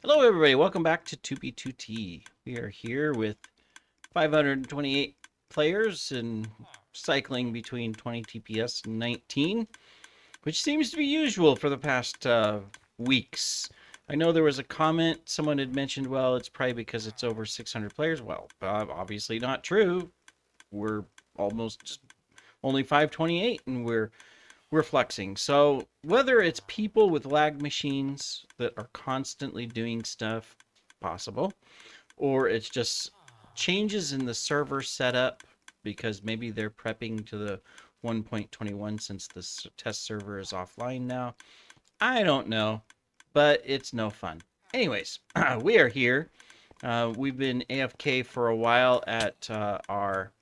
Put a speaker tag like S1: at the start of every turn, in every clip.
S1: Hello, everybody. Welcome back to 2B2T. We are here with 528 players and cycling between 20 TPS and 19, which seems to be usual for the past weeks. I know there was a comment someone had mentioned, well, it's probably because it's over 600 players. Well, obviously not true. We're almost just only 528 and we're flexing. So whether it's people with lag machines that are constantly doing stuff, possible, or it's just changes in the server setup because maybe they're prepping to the 1.21 since the test server is offline now. I don't know, but it's no fun. Anyways, we are here. We've been AFK for a while at our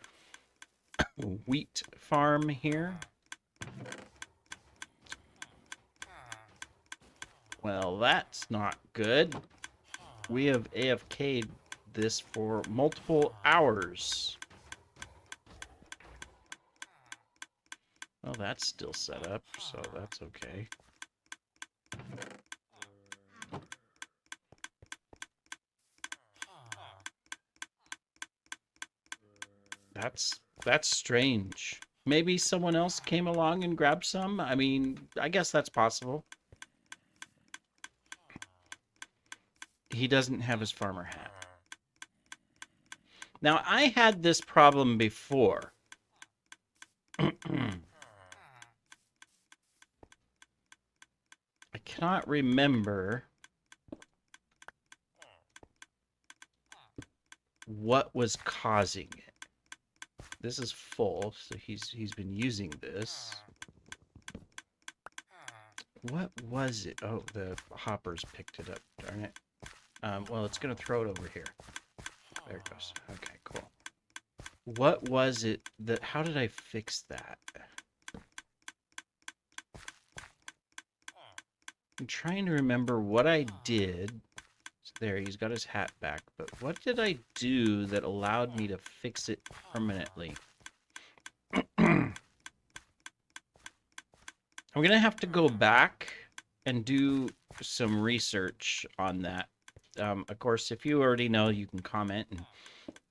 S1: wheat farm here. Well, that's not good. We have AFK'd this for multiple hours. Well, that's still set up, so that's okay. That's strange. Maybe someone else came along and grabbed some? I mean, I guess that's possible. He doesn't have his farmer hat. Now, I had this problem before. I cannot remember what was causing it. This is full, so he's been using this. What was it? Oh, the hoppers picked it up, darn it. Well, it's going to throw it over here. There it goes. Okay, cool. What was it that, how did I fix that? I'm trying to remember what I did. So there, he's got his hat back, but what did I do that allowed me to fix it permanently? I'm going to have to go back and do some research on that. Of course, if you already know, you can comment.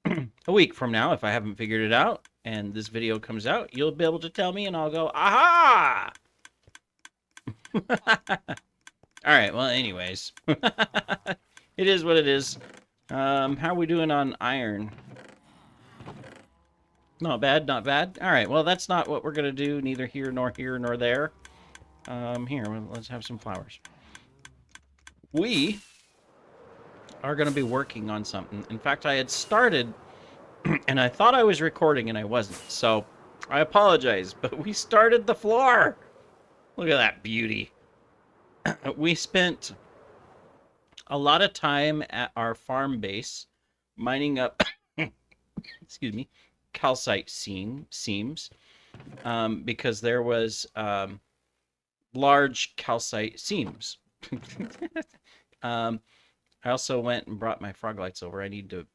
S1: And a week from now, if I haven't figured it out and this video comes out, you'll be able to tell me and I'll go, aha! All right, well, anyways. It is what it is. How are we doing on iron? Not bad, not bad. All right, well, that's not what we're going to do, neither here nor there. Here, let's have some flowers. We are going to be working on something. In fact, I had started, and I thought I was recording, and I wasn't. So, I apologize, but we started the floor. Look at that beauty. We spent a lot of time at our farm base mining up, excuse me, calcite seams because there was large calcite seams. I also went and brought my frog lights over. I need to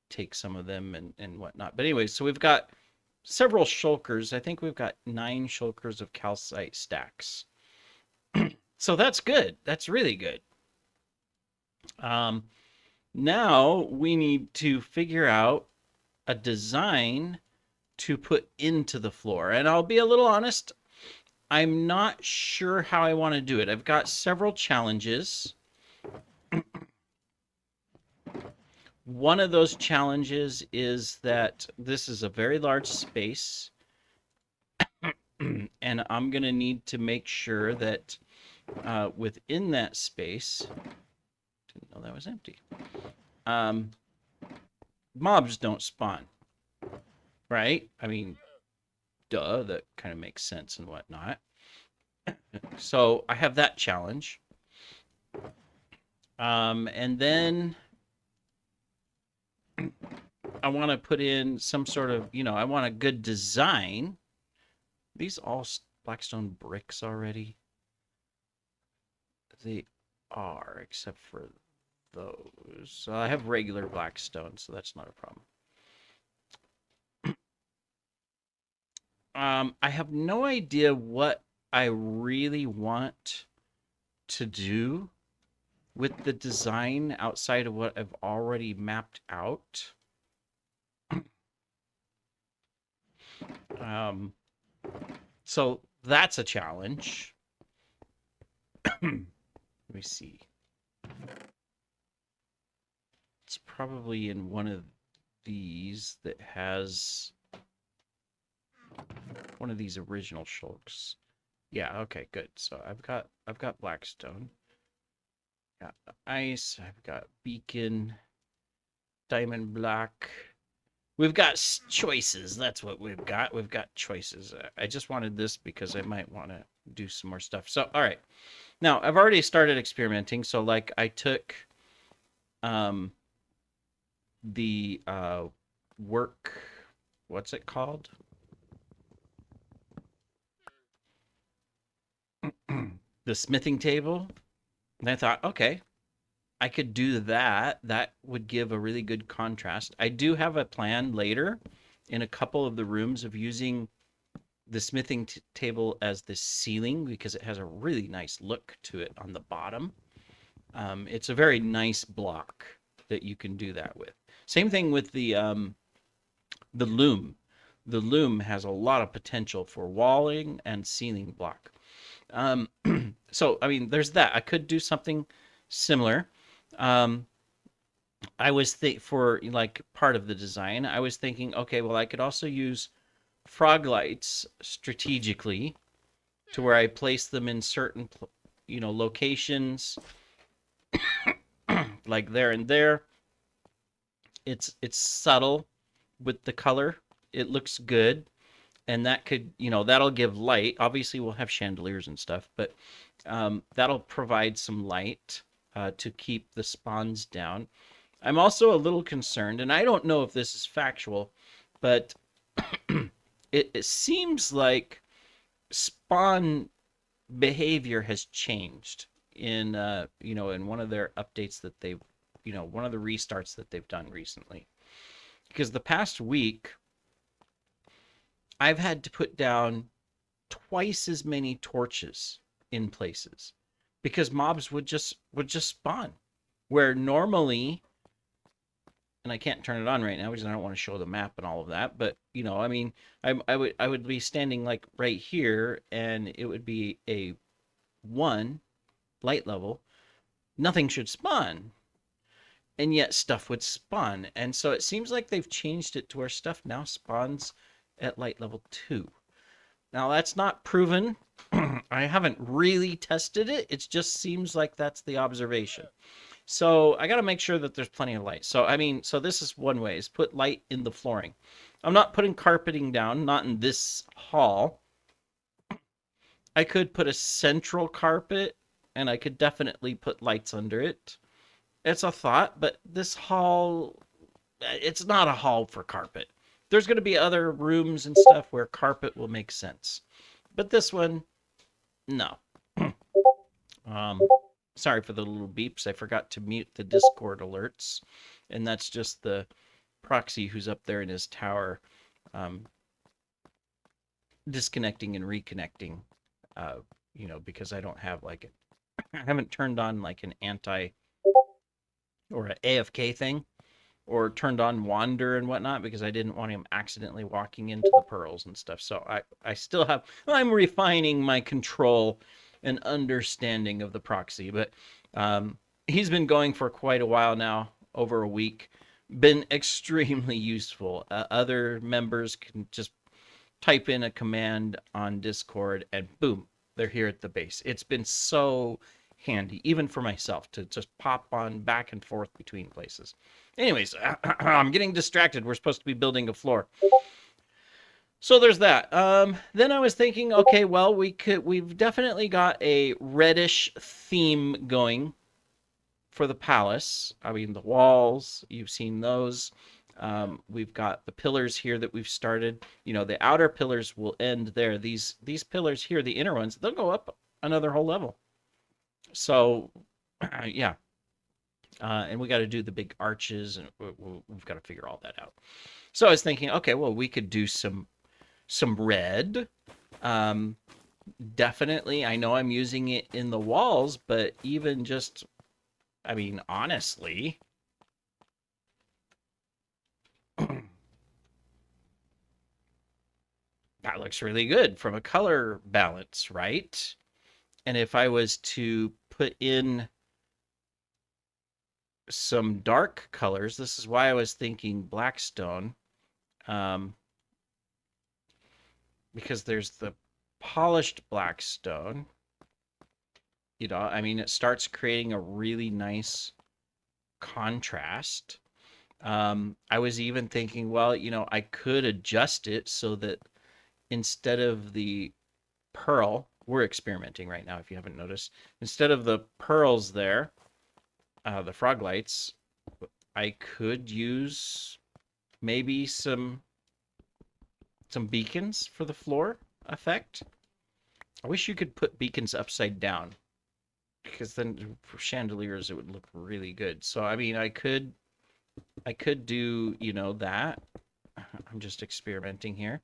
S1: take some of them and whatnot. But anyway, so we've got several shulkers. I think we've got 9 shulkers of calcite stacks. So that's good. That's really good. Now we need to figure out a design to put into the floor. And I'll be a little honest, I'm not sure how I want to do it. I've got several challenges. One of those challenges is that this is a very large space. And I'm going to need to make sure that within that space, didn't know that was empty, mobs don't spawn, right? I mean, duh, that kind of makes sense and whatnot. So I have that challenge. And then I want to put in some sort of, I want a good design. These all blackstone bricks already? They are, except for those. So I have regular blackstone, so that's not a problem. I have no idea what I really want to do. with the design outside of what I've already mapped out. Um, so that's a challenge. Let me see. It's probably in one of these that has one of these original shulks. Yeah, okay, good. So I've got Blackstone, got ice, I've got beacon, diamond black. We've got choices. That's what we've got. We've got choices. I just wanted this because I might want to do some more stuff. So, all right. Now, I've already started experimenting. So, like, I took um the work, what's it called? The smithing table. And I thought, okay, I could do that. That would give a really good contrast. I do have a plan later in a couple of the rooms of using the smithing table as the ceiling because it has a really nice look to it on the bottom. It's a very nice block that you can do that with. Same thing with the loom. The loom has a lot of potential for walling and ceiling block. Um, so I mean, there's that. I could do something similar. Um, I was for like part of the design. I was thinking, okay, well, I could also use frog lights strategically to where I place them in certain, locations like there and there. It's subtle with the color. It looks good, and that could, that'll give light. Obviously, we'll have chandeliers and stuff, but that'll provide some light to keep the spawns down. I'm also a little concerned, and I don't know if this is factual, but it seems like spawn behavior has changed in in one of their updates that they've one of the restarts that they've done recently, because the past week I've had to put down twice as many torches in places because mobs would just spawn where normally, and I can't turn it on right now because I don't want to show the map and all of that, but I mean, I would be standing like right here and it would be a 1 light level, nothing should spawn, and yet stuff would spawn. And so it seems like they've changed it to where stuff now spawns at light level 2. Now that's not proven. I haven't really tested it. It just seems like that's the observation. So I got to make sure that there's plenty of light. So I mean, so this is one way: is put light in the flooring. I'm not putting carpeting down, not in this hall. I could put a central carpet, and I could definitely put lights under it. It's a thought, but this hall, it's not a hall for carpet. There's going to be other rooms and stuff where carpet will make sense. But this one, no. um, Sorry for the little beeps. I forgot to mute the Discord alerts. And that's just the proxy who's up there in his tower um, disconnecting and reconnecting, because I don't have like it. I haven't turned on like an anti or an AFK thing, or turned on wander and whatnot because I didn't want him accidentally walking into the pearls and stuff. So I still have, I'm refining my control and understanding of the proxy, but he's been going for quite a while now, over a week, been extremely useful. Other members can just type in a command on Discord and boom, they're here at the base. It's been so handy, even for myself, to just pop on back and forth between places. Anyways, I'm getting distracted. We're supposed to be building a floor. So there's that. Then I was thinking, okay, well, we've definitely got a reddish theme going for the palace. I mean, the walls, you've seen those. We've got the pillars here that we've started. The outer pillars will end there. These pillars here, the inner ones, they'll go up another whole level. So, yeah. And we got to do the big arches, and we've got to figure all that out. So I was thinking, okay, well, we could do some red. Um, Definitely, I know I'm using it in the walls, but even just I mean, honestly, that looks really good from a color balance, right? And if I was to put in some dark colors, this is why I was thinking blackstone, um, because there's the polished blackstone. You know, I mean, it starts creating a really nice contrast. I was even thinking, well, you know, I could adjust it so that instead of the pearl, we're experimenting right now, if you haven't noticed, instead of the pearls there, the frog lights, I could use maybe some beacons for the floor effect. I wish you could put beacons upside down because then for chandeliers it would look really good. So I mean, I could do, you know, that. I'm just experimenting here.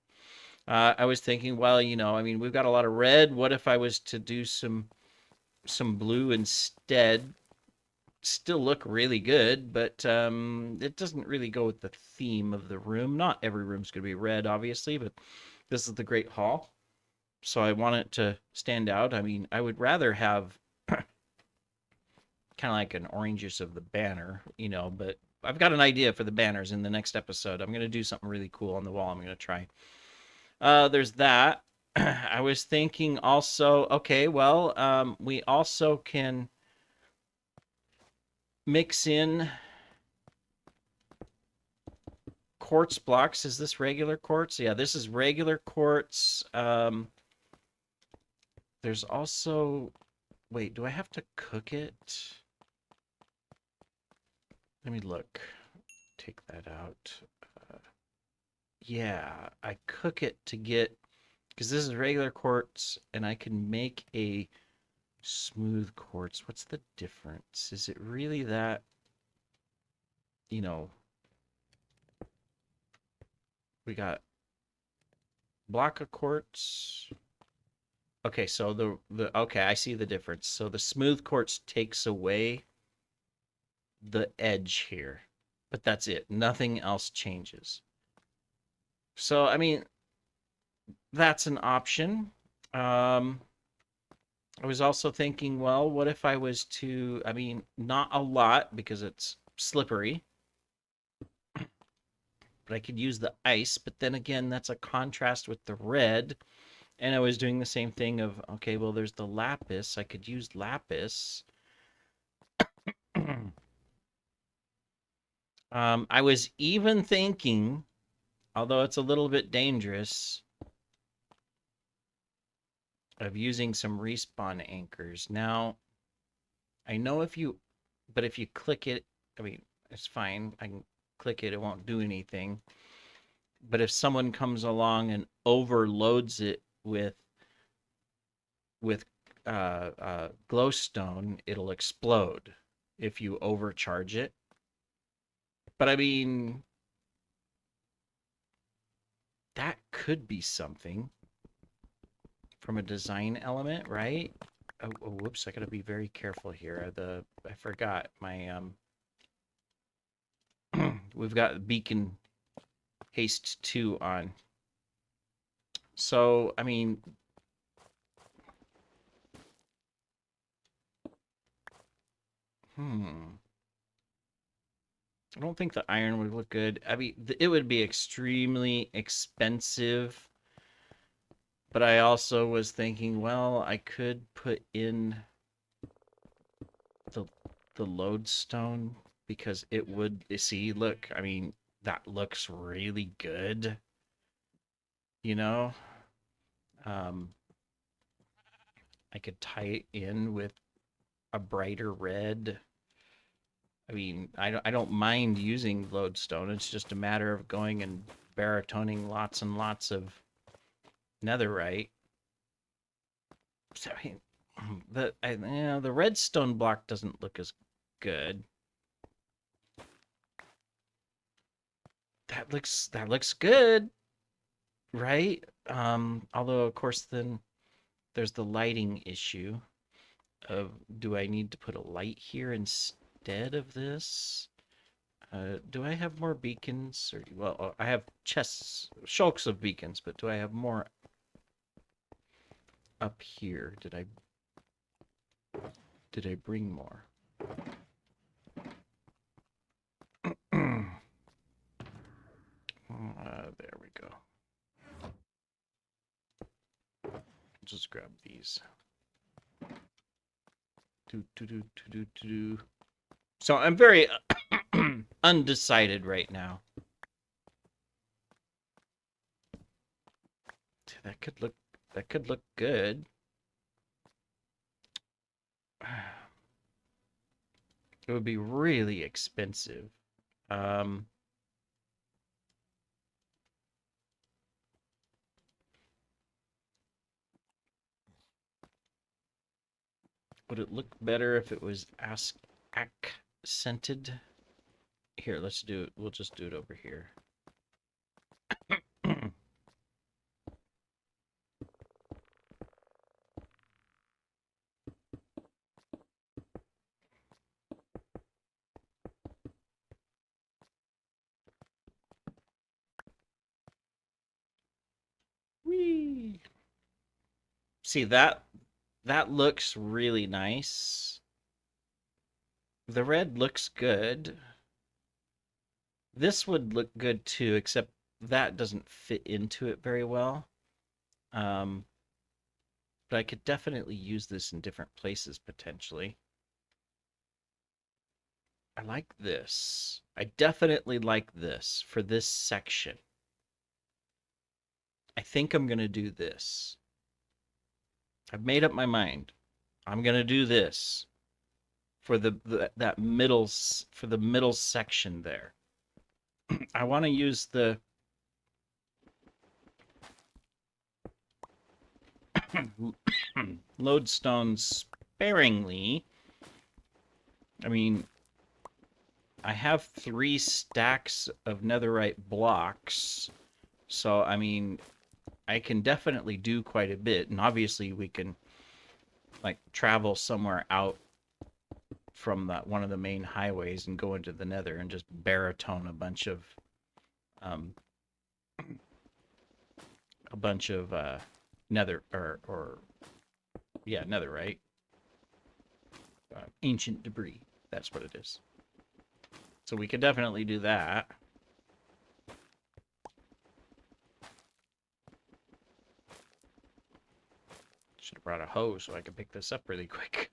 S1: I was thinking, well, you know, I mean, we've got a lot of red. What if I was to do some blue instead? Still look really good, but it doesn't really go with the theme of the room. Not every room's going to be red, obviously, but this is the Great Hall, so I want it to stand out. I mean, I would rather have kind of like an oranges of the banner, you know, but I've got an idea for the banners in the next episode. I'm going to do something really cool on the wall. I'm going to try. There's that. I was thinking also, okay, well, we also can mix in quartz blocks. Is this regular quartz? Yeah, this is regular quartz. There's also, wait, do I have to cook it? Let me look. Take that out. Uh, yeah, I cook it to get, because this is regular quartz, and I can make a smooth quartz. What's the difference? Is it really that, you know, we got block of quartz. Okay, so the okay, I see the difference. So the smooth quartz takes away the edge here, but that's it. Nothing else changes. So I mean, that's an option. Um, I was also thinking, well, what if I was to, I mean, not a lot because it's slippery, but I could use the ice, but then again, that's a contrast with the red. And I was doing the same thing of, okay, well, there's the lapis. I could use lapis. I was even thinking, although it's a little bit dangerous, of using some respawn anchors. Now, I know but if you click it, I mean, it's fine. I can click it, it won't do anything. But if someone comes along and overloads it with glowstone, it'll explode if you overcharge it. But I mean, that could be something from a design element, right? Oh, whoops! I gotta be very careful here. I forgot my we've got beacon haste 2 on. So I mean, hmm. I don't think the iron would look good. I mean, it would be extremely expensive. But I also was thinking, well, I could put in the the lodestone because it would see, look, I mean, that looks really good, you know? Um, I could tie it in with a brighter red. I mean, I don't mind using lodestone. It's just a matter of going and baritoning lots and lots of netherite. So, I mean, the redstone block doesn't look as good. That looks good, right? Although of course then there's the lighting issue of do I need to put a light here instead? instead of this. Do I have more beacons? Or, well, I have chests, shulks of beacons, but do I have more up here? Did I bring more? There we go. Just grab these. So I'm very undecided right now. That could look good. It would be really expensive. Would it look better if it was accented? Here, let's do it. We'll just do it over here. Whee! See that looks really nice. The red looks good. This would look good too, except that doesn't fit into it very well. But I could definitely use this in different places potentially. I like this. I definitely like this for this section. I think I'm going to do this. I've made up my mind. I'm going to do this for that middle section there. I want to use the lodestone sparingly. I mean, I have 3 stacks of netherite blocks, so I mean, I can definitely do quite a bit, and obviously we can like travel somewhere out from one of the main highways and go into the nether and just baritone a bunch of nether netherite, ancient debris. That's what it is. So we could definitely do that. Should have brought a hoe so I could pick this up really quick.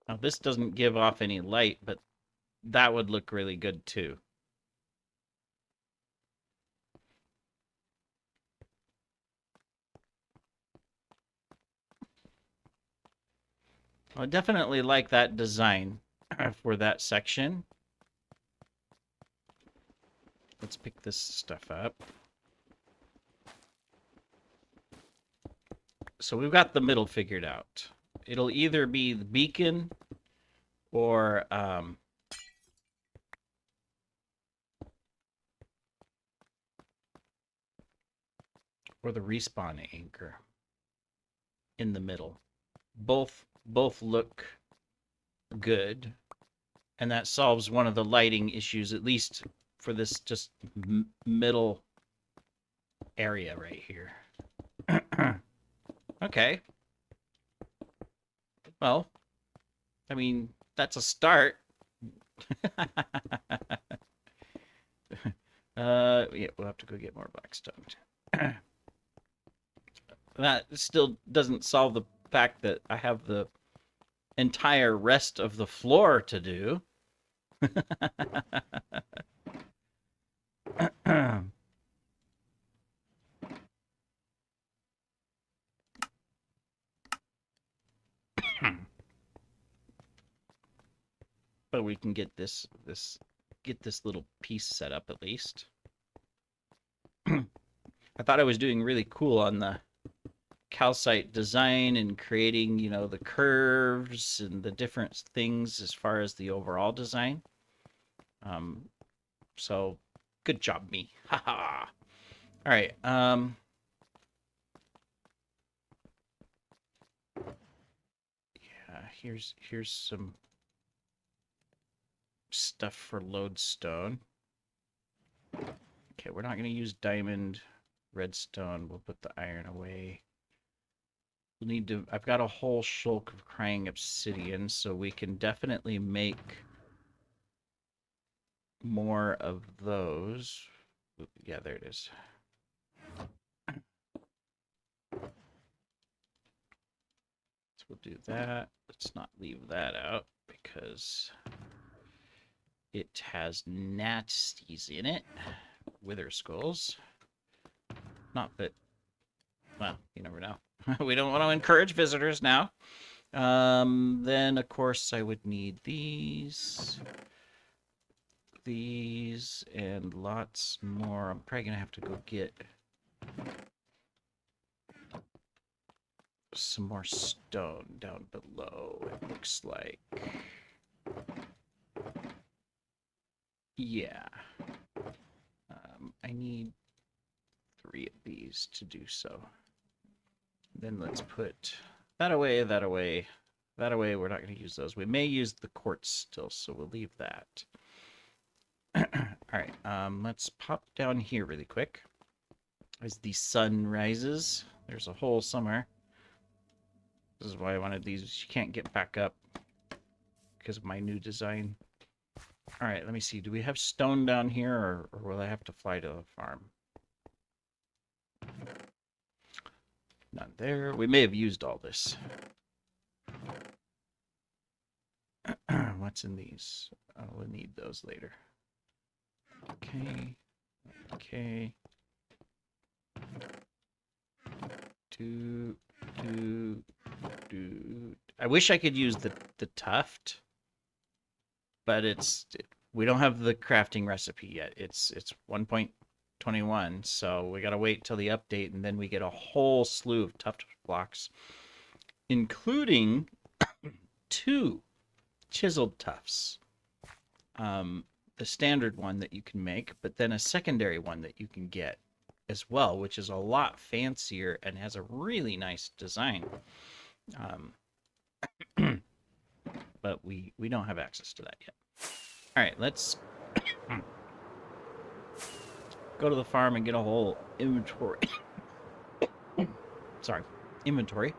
S1: Now this doesn't give off any light, but that would look really good too. I definitely like that design for that section. Let's pick this stuff up. So we've got the middle figured out. It'll either be the beacon or the respawn anchor in the middle. Both look good, and that solves one of the lighting issues, at least for this just middle area right here. Okay. Well, I mean, that's a start. Yeah, we'll have to go get more blackstone. That still doesn't solve the fact that I have the entire rest of the floor to do. But we can get this little piece set up at least. I thought I was doing really cool on the calcite design and creating, you know, the curves and the different things as far as the overall design. So good job, me. Haha. All right. Yeah, here's some stuff for lodestone. Okay, we're not going to use diamond redstone. We'll put the iron away. We'll need to... I've got a whole shulk of crying obsidian, so we can definitely make more of those. Yeah, there it is. So we'll do that. Let's not leave that out because it has nasties in it. Wither skulls. Not that... Well, you never know. We don't want to encourage visitors now. Then, of course, I would need these, and lots more. I'm probably going to have to go get some more stone down below, it looks like. Yeah. I need 3 of these to do so. Then let's put that away, that away. That away, we're not going to use those. We may use the quartz still, so we'll leave that. All right, let's pop down here really quick. As the sun rises, there's a hole somewhere. This is why I wanted these. You can't get back up because of my new design. All right, let me see. Do we have stone down here, or will I have to fly to the farm? None there. We may have used all this. What's in these? We'll need those later. Okay. Okay. I wish I could use the tuft, but we don't have the crafting recipe yet. It's 1.21, so we gotta wait till the update, and then we get a whole slew of tuft blocks, including 2 chiseled tufts. The standard one that you can make, but then a secondary one that you can get as well, which is a lot fancier and has a really nice design. But we don't have access to that yet. All right, let's go to the farm and get a whole inventory. Sorry, inventory.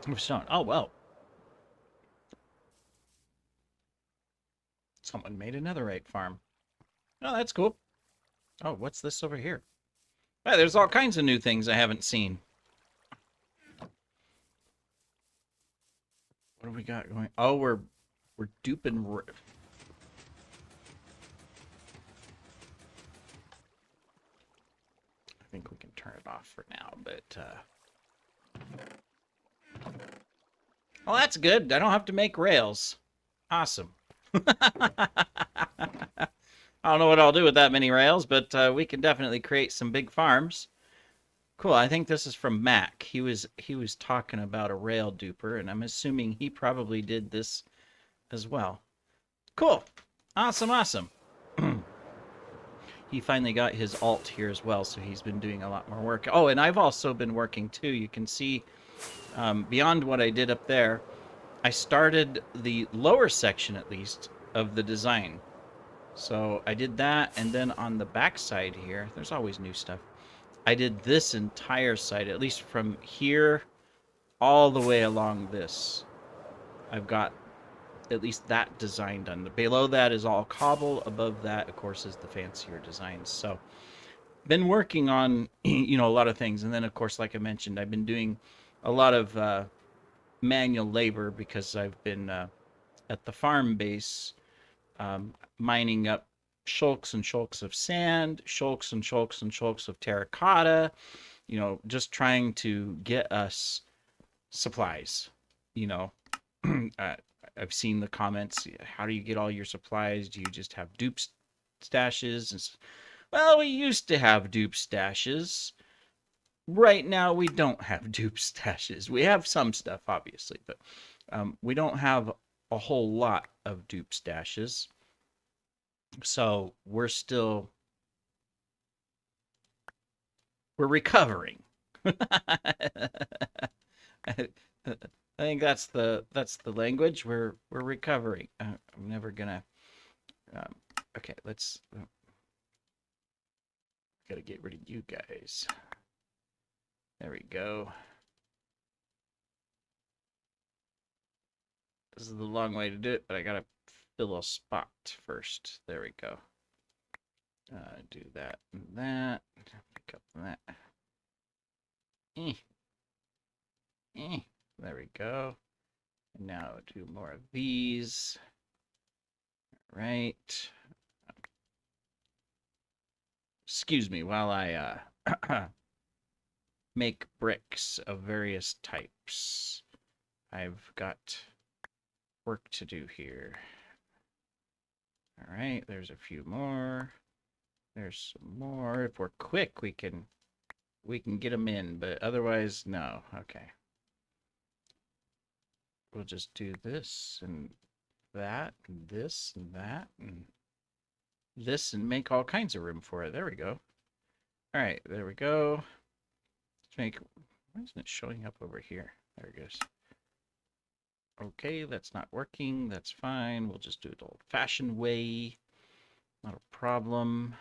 S1: Of stone. Oh, well. Someone made a netherite farm. Oh, that's cool. Oh, what's this over here? Hey, there's all kinds of new things I haven't seen. What have we got going? Oh, we're duping. I think we can turn it off for now, but well, that's good. I don't have to make rails. Awesome. I don't know what I'll do with that many rails, but we can definitely create some big farms. Cool. I think this is from Mac. He was talking about a rail duper, and I'm assuming he probably did this as well. Cool. Awesome, awesome. He finally got his alt here as well, so he's been doing a lot more work. Oh, and I've also been working too. You can see beyond what I did up there, I started the lower section at least of the design. So I did that, and then on the back side here, there's always new stuff. I did this entire side, at least from here all the way along this. I've got at least that design done. Below that is all cobble. Above that, of course, is the fancier designs. So been working on, a lot of things. And then, of course, like I mentioned, I've been doing a lot of manual labor because I've been at the farm base mining up shulks and shulks of sand, shulks and shulks and shulks of terracotta, just trying to get us supplies. I've seen the comments. How do you get all your supplies? Do you just have dupe stashes? Well, we used to have dupe stashes. Right now, we don't have dupe stashes. We have some stuff, obviously, but We don't have a whole lot of dupe stashes, so we're recovering. I think that's the language. We're recovering. I'm never gonna. Um, okay, let's. Gotta get rid of you guys. There we go. This is the long way to do it, but I gotta fill a spot first. There we go. Do that and that. Pick up that. Eh. Eh. There we go. And now do more of these. All right. Excuse me while I make bricks of various types. I've got work to do here. All right, there's a few more. There's some more. If we're quick, we can get them in, but otherwise, no. Okay. We'll just do this and that, and this and that, and this, and make all kinds of room for it. There we go. All right, there we go. Let's make. Why isn't it showing up over here? There it goes. Okay, that's not working. That's fine. We'll just do it the old-fashioned way. Not a problem.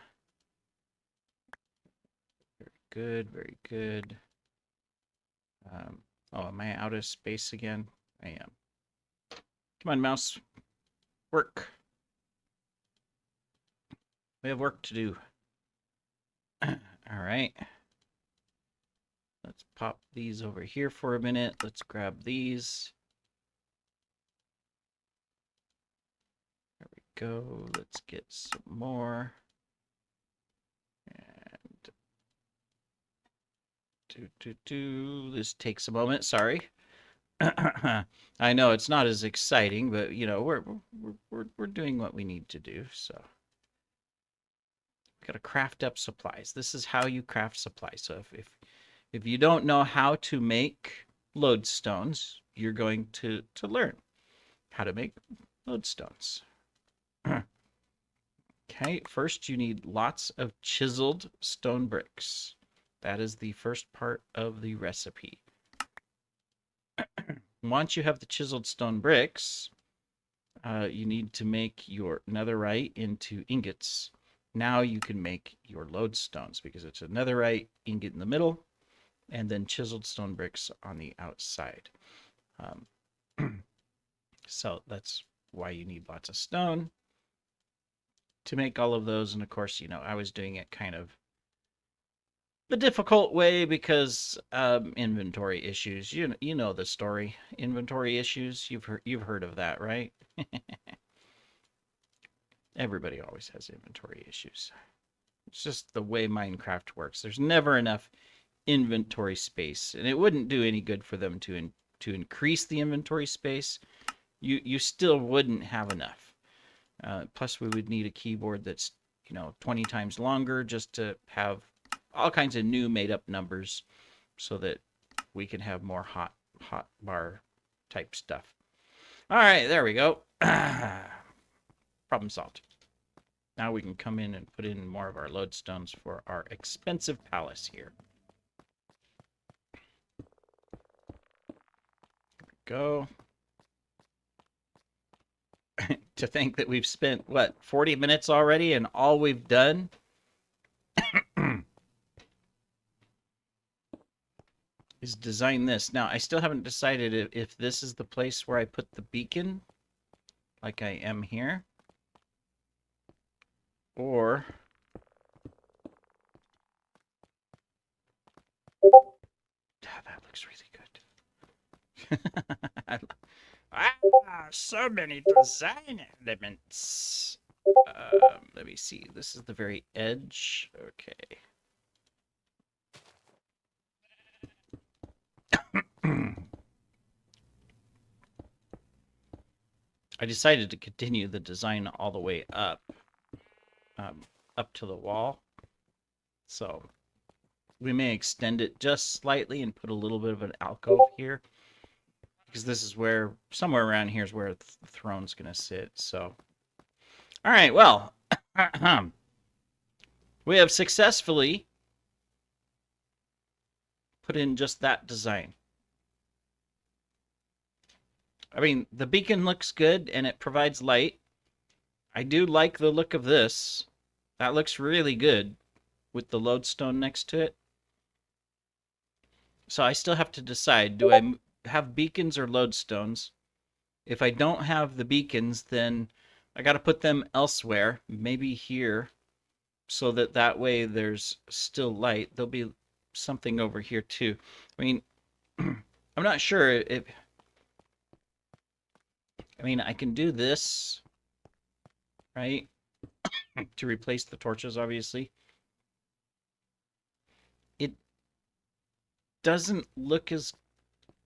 S1: Very good, very good. Oh, am I out of space again? I am. Come on, mouse. Work. We have work to do. All right. Let's pop these over here for a minute. Let's grab these. There we go. Let's get some more. And this takes a moment. Sorry. I know it's not as exciting, but you know we're doing what we need to do. So we got to craft up supplies. This is how you craft supplies. So if you don't know how to make lodestones, you're going to learn how to make lodestones. Okay, first you need lots of chiseled stone bricks. That is the first part of the recipe. Once you have the chiseled stone bricks, you need to make your netherite into ingots. Now you can make your lodestones because it's a netherite ingot in the middle and then chiseled stone bricks on the outside. So that's why you need lots of stone to make all of those. And of course, you know, I was doing it kind of the difficult way because inventory issues. You know the story. Inventory issues. You've heard of that, right? Everybody always has inventory issues. It's just the way Minecraft works. There's never enough inventory space, and it wouldn't do any good for them to increase the inventory space. You still wouldn't have enough. Plus, we would need a keyboard that's 20 times longer just to have all kinds of new made up numbers so that we can have more hot bar type stuff. All right, there we go. Problem solved. Now we can come in and put in more of our lodestones for our expensive palace here. There we go. To think that we've spent, what, 40 minutes already, and all we've done is design this. Now, I still haven't decided if this is the place where I put the beacon, like I am here, or... that looks really good. So many design elements. Let me see. This is the very edge. Okay. I decided to continue the design all the way up to the wall. So we may extend it just slightly and put a little bit of an alcove here. because this is where, somewhere around here is where the throne's going to sit. So, all right, well, we have successfully put in just that design. I mean, the beacon looks good and it provides light. I do like the look of this. That looks really good with the lodestone next to it. So I still have to decide, do I have beacons or lodestones? If I don't have the beacons, then I got to put them elsewhere, maybe here, so that way there's still light. There'll be something over here too. I mean, I'm not sure if, I mean, I can do this, right? To replace the torches, obviously. It doesn't look as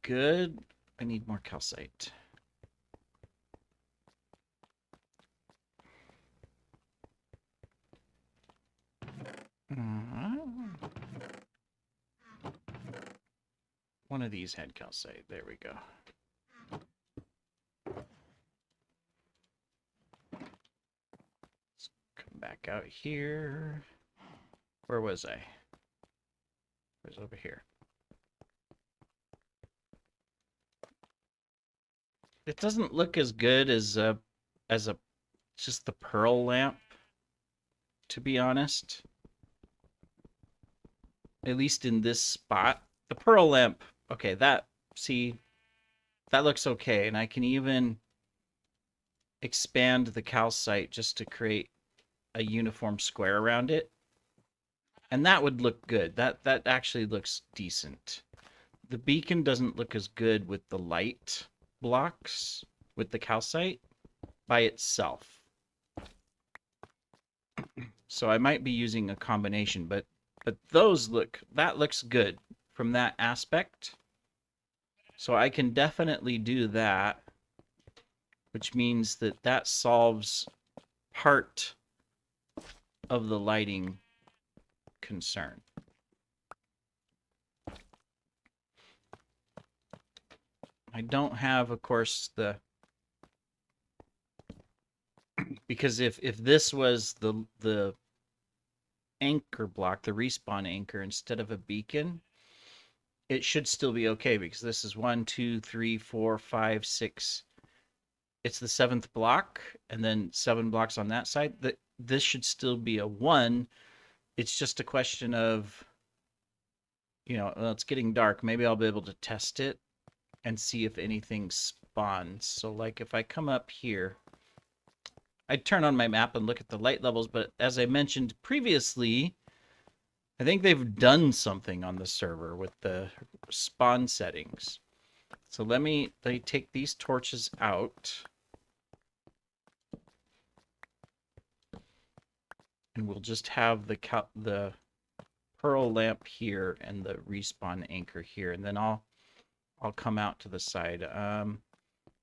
S1: good. I need more calcite. One of these had calcite. There we go. Let's come back out here. Where was I? Where's over here? It doesn't look as good as a just the pearl lamp, to be honest. At least in this spot. The pearl lamp, okay, that looks okay, and I can even expand the calcite just to create a uniform square around it. And that would look good. That actually looks decent. The beacon doesn't look as good with the light blocks with the calcite by itself. So I might be using a combination, but that looks good from that aspect. So I can definitely do that, which means that solves part of the lighting concern. I don't have, of course, because if this was the anchor block, the respawn anchor, instead of a beacon, it should still be okay, because this is 1, 2, 3, 4, 5, 6. It's the 7th block, and then 7 blocks on that side. This should still be a 1. It's just a question of, well, it's getting dark. Maybe I'll be able to test it and see if anything spawns. So like if I come up here, I'd turn on my map and look at the light levels, but as I mentioned previously, I think they've done something on the server with the spawn settings. So let me take these torches out. And we'll just have the pearl lamp here and the respawn anchor here, and then I'll come out to the side.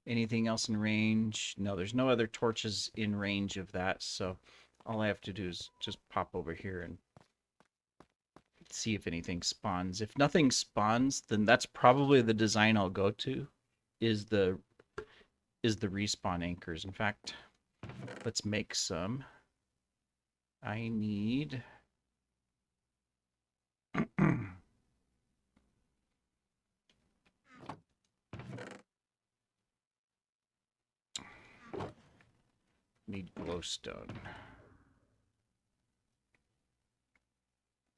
S1: Anything else in range? No, there's no other torches in range of that, so all I have to do is just pop over here and see if anything spawns. If nothing spawns, then that's probably the design I'll go to, is the respawn anchors. In fact, let's make some. I need glowstone.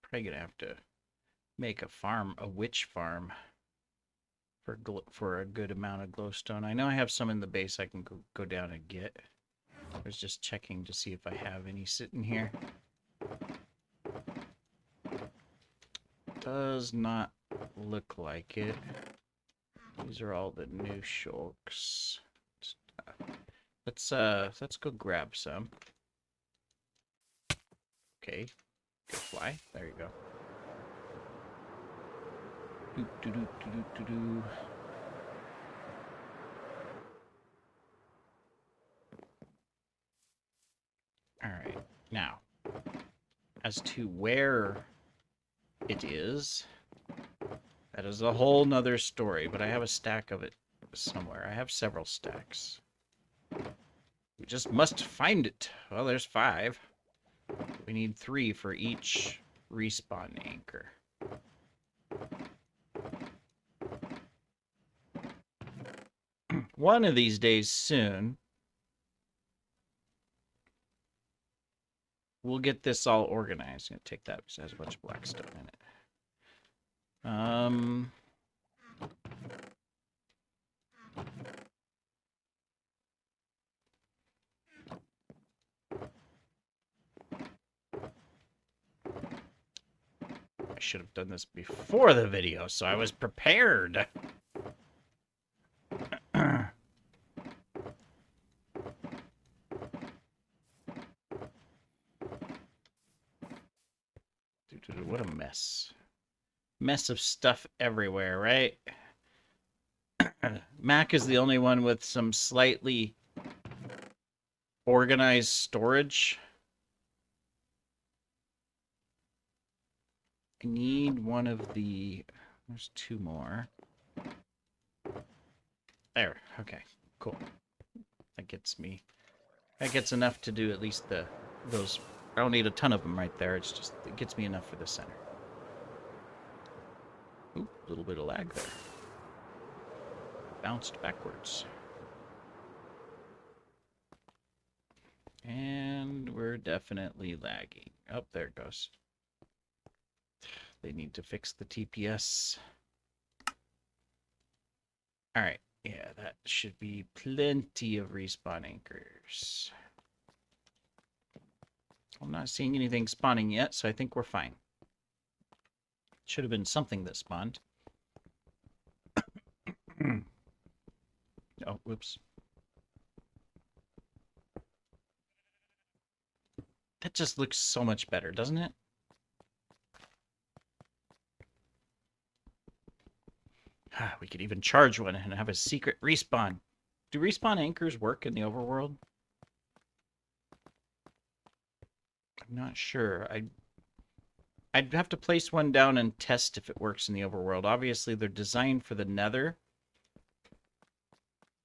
S1: Probably gonna have to make a witch farm for a good amount of glowstone. I know I have some in the base I can go down and get. I was just checking to see if I have any sitting here. Does not look like it. These are all the new shulks. Let's go grab some. Okay, go fly. There you go. All right, now, as to where it is, that is a whole nother story, but I have a stack of it this somewhere. I have several stacks. We just must find it. Well, there's 5. We need 3 for each respawn anchor. One of these days soon, we'll get this all organized. I'm going to take that because it has a bunch of black stuff in it. I should have done this before the video, so I was prepared. What a mess. Mess of stuff everywhere, right? Mac is the only one with some slightly organized storage. I need one of the... There's 2 more. There. Okay. Cool. That gets me... That gets enough to do at least those... I don't need a ton of them right there. It's just... It gets me enough for the center. Oop, a little bit of lag there. Bounced backwards. And we're definitely lagging. Oh, there it goes. They need to fix the TPS. All right. Yeah, that should be plenty of respawn anchors. I'm not seeing anything spawning yet, so I think we're fine. Should have been something that spawned. Oh, whoops. That just looks so much better, doesn't it? We could even charge one and have a secret respawn. Do respawn anchors work in the overworld? I'm not sure. I'd have to place one down and test if it works in the overworld. Obviously, they're designed for the nether.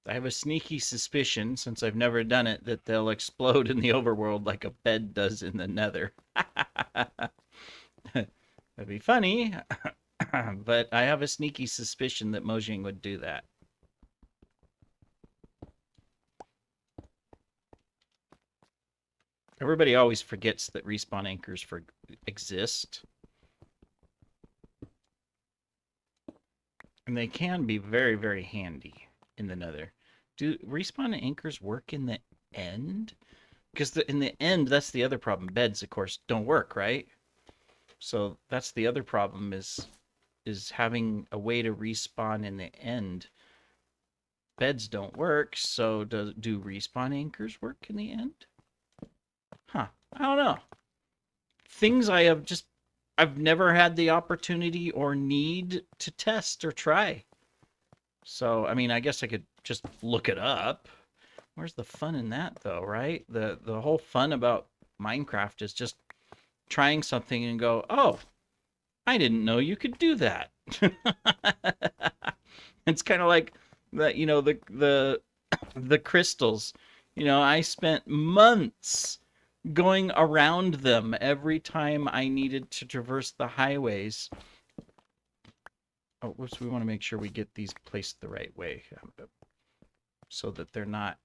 S1: I have a sneaky suspicion, since I've never done it, that they'll explode in the overworld like a bed does in the nether. That'd be funny, but I have a sneaky suspicion that Mojang would do that. Everybody always forgets that respawn anchors exist. And they can be very, very handy in the nether. Do respawn anchors work in the end? Because in the end, that's the other problem. Beds, of course, don't work, right? So that's the other problem is having a way to respawn in the end. Beds don't work, so do respawn anchors work in the end? Huh. I don't know. Things I've never had the opportunity or need to test or try. So, I mean, I guess I could just look it up. Where's the fun in that, though, right? The whole fun about Minecraft is just trying something and go, oh, I didn't know you could do that. It's kind of like that, you know, the crystals. You know, I spent months going around them every time I needed to traverse the highways. Oh, whoops, we want to make sure we get these placed the right way so that they're not,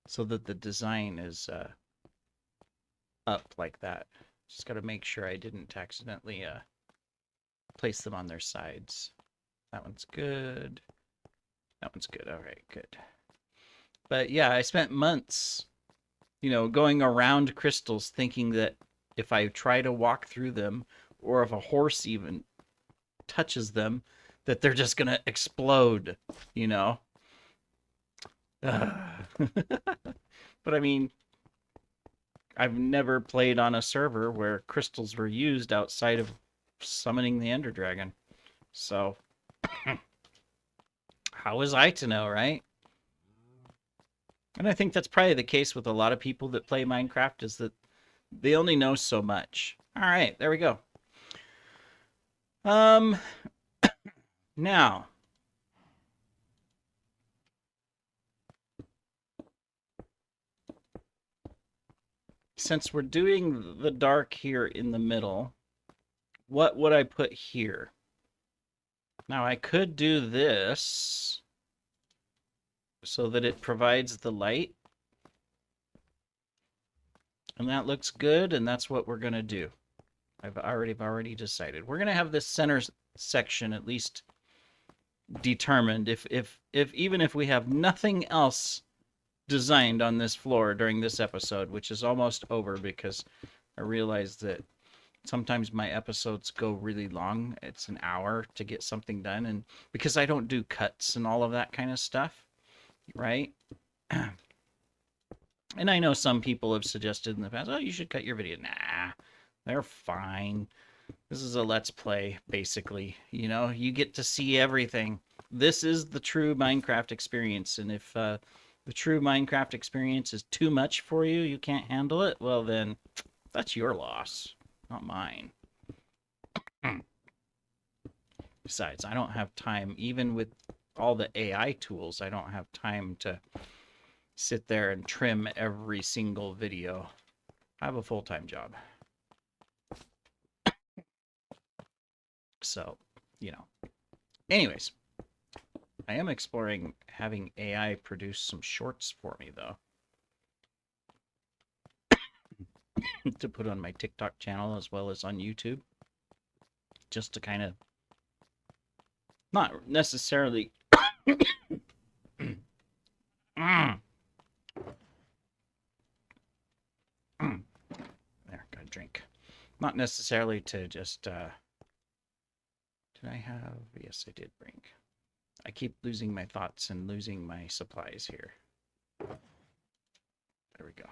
S1: so that the design is up like that. Just got to make sure I didn't accidentally place them on their sides. That one's good. That one's good. All right, good. But yeah, I spent months, you know, going around crystals thinking that if I try to walk through them, or if a horse even touches them, that they're just going to explode, you know? But I mean, I've never played on a server where crystals were used outside of summoning the Ender Dragon. So, how was I to know, right? And I think that's probably the case with a lot of people that play Minecraft, is that they only know so much. All right, there we go. Now, since we're doing the dark here in the middle, what would I put here? Now I could do this so that it provides the light. And that looks good, and that's what we're going to do. I've already decided. We're going to have this center section at least determined. If even if we have nothing else designed on this floor during this episode, which is almost over because I realize that sometimes my episodes go really long. It's an hour to get something done, and because I don't do cuts and all of that kind of stuff, right? And I know some people have suggested in the past, oh, you should cut your video. Nah, they're fine. This is a let's play, basically. You know, you get to see everything. This is the true Minecraft experience. And if the true Minecraft experience is too much for you, you can't handle it, well then, that's your loss, not mine. Besides, I don't have time, even with all the AI tools, I don't have time to sit there and trim every single video. I have a full-time job. So, you know. Anyways, I am exploring having AI produce some shorts for me, though. To put on my TikTok channel as well as on YouTube. Just to kind of not necessarily there, got a drink. Not necessarily to just did I have, yes I did bring. I keep losing my thoughts and losing my supplies here. There we go.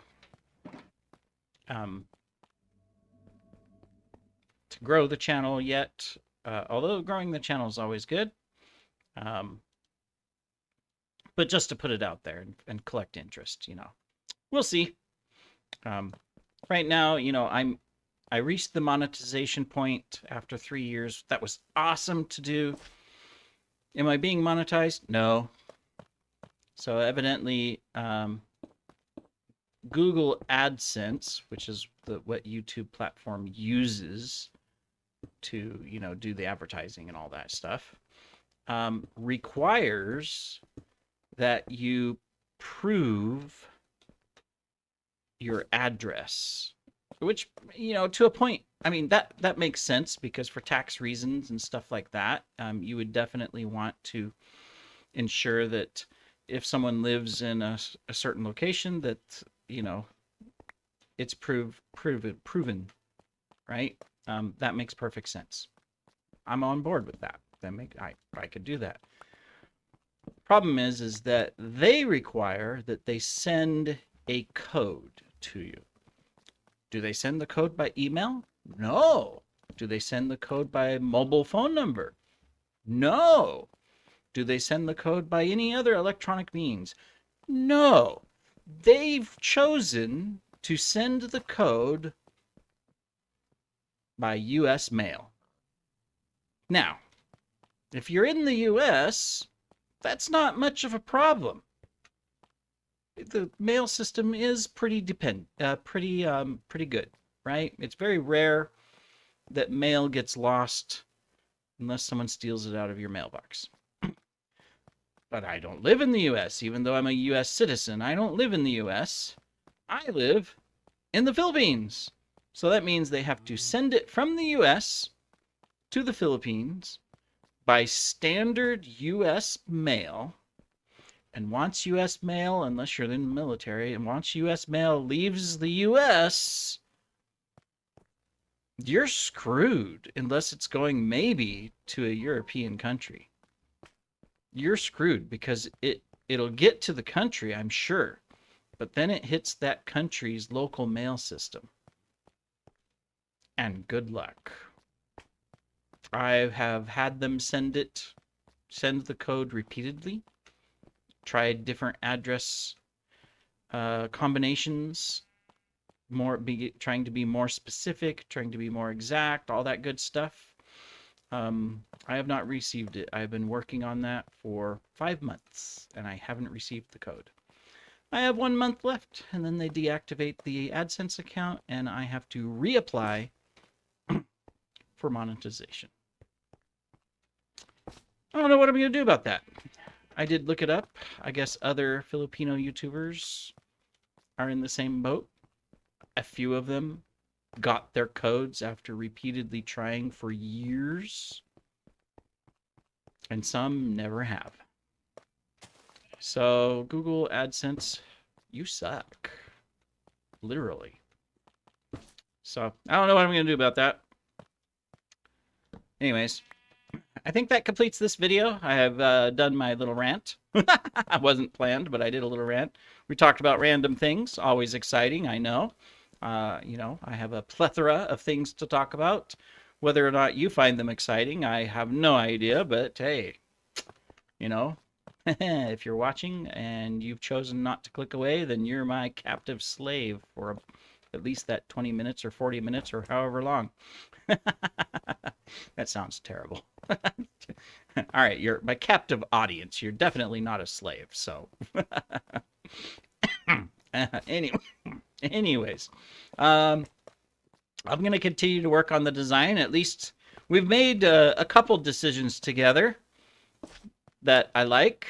S1: To grow the channel yet, although growing the channel is always good, but just to put it out there and collect interest, you know. We'll see. Right now, you know, I reached the monetization point after 3 years. That was awesome to do. Am I being monetized? No. So evidently, Google AdSense, which is what YouTube platform uses to, you know, do the advertising and all that stuff, requires that you prove your address, which, you know, to a point, I mean, that makes sense because for tax reasons and stuff like that, you would definitely want to ensure that if someone lives in a certain location that, you know, it's proven, right? That makes perfect sense. I'm on board with that. I could do that. Problem is that they require that they send a code to you. Do they send the code by email? No. Do they send the code by mobile phone number? No. Do they send the code by any other electronic means? No. They've chosen to send the code by US mail. Now, if you're in the US, that's not much of a problem. The mail system is pretty good, right? It's very rare that mail gets lost unless someone steals it out of your mailbox. But I don't live in the US, even though I'm a US citizen. I don't live in the US. I live in the Philippines. So that means they have to send it from the US to the Philippines by standard US mail. And once US mail, unless you're in the military, and once US mail leaves the US, you're screwed unless it's going maybe to a European country. You're screwed because it'll get to the country, I'm sure, but then it hits that country's local mail system. And good luck. I have had them send the code repeatedly, tried different address combinations, trying to be more specific, trying to be more exact, all that good stuff. I have not received it. I've been working on that for 5 months, and I haven't received the code. I have 1 month left, and then they deactivate the AdSense account, and I have to reapply for monetization. I don't know what I'm going to do about that. I did look it up. I guess other Filipino YouTubers are in the same boat. A few of them got their codes after repeatedly trying for years, and some never have. So, Google AdSense, you suck. Literally. So, I don't know what I'm going to do about that. Anyways, I think that completes this video. I have done my little rant. I wasn't planned, but I did a little rant. We talked about random things. Always exciting, I know. You know, I have a plethora of things to talk about. Whether or not you find them exciting, I have no idea. But hey, you know, if you're watching and you've chosen not to click away, then you're my captive slave for at least that 20 minutes or 40 minutes or however long. That sounds terrible. All right, you're my captive audience. You're definitely not a slave. So, anyways, I'm going to continue to work on the design. At least we've made a couple decisions together that I like.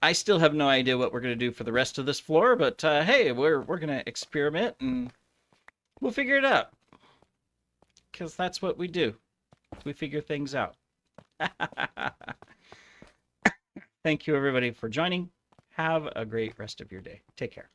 S1: I still have no idea what we're going to do for the rest of this floor, but hey, we're going to experiment and we'll figure it out. Because that's what we do. We figure things out. Thank you, everybody, for joining. Have a great rest of your day. Take care.